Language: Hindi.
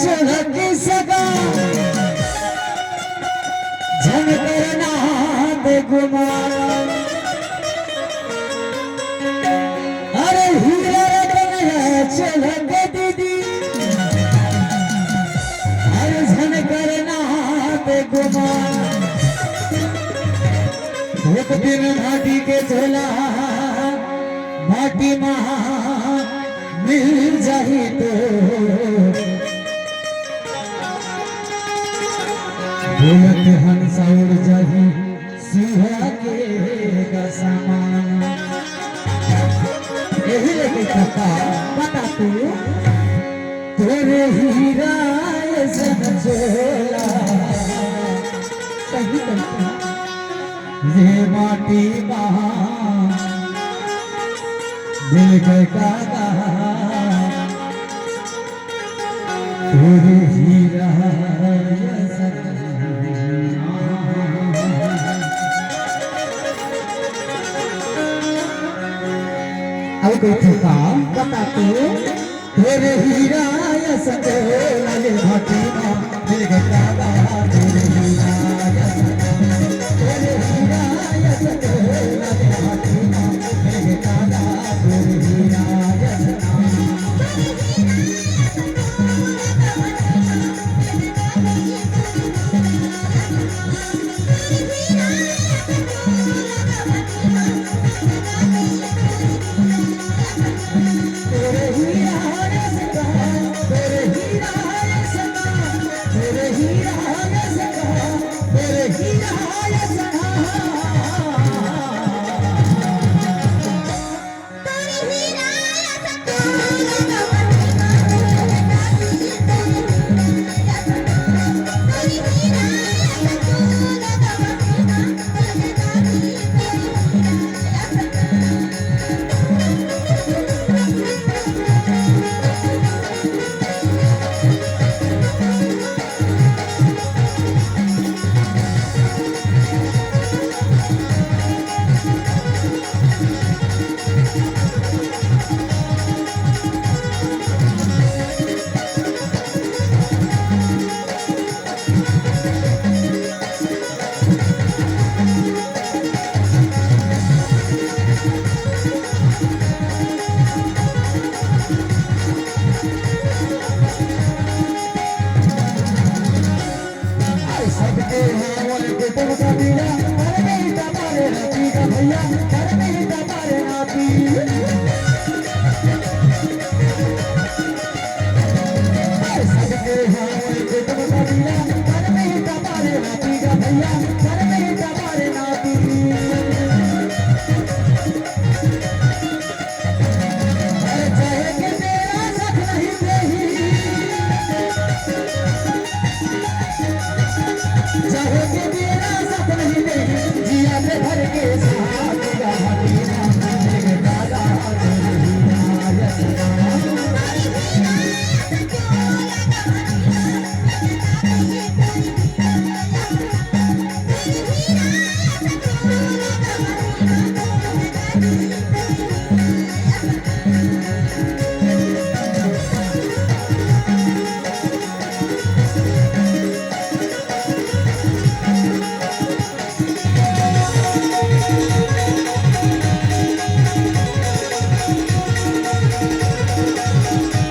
चढ़क सगा झन करना दे गुमारा अरे हीरा रतन चढ़क दीदी अरे झन करना दे गुमारा एक दिन माटी के झोला माटी महा मिल जाही तो बोलत हंसा उड़ जाही सिंहा के समान यही लेके कहता बता तू तोरे हीरा समझोला सही कहता ये माटी महा दिल के काका तोरे हीरा अब कोई ठोका बता तू तोरे हीरा सके लाल भाटी दिल के काका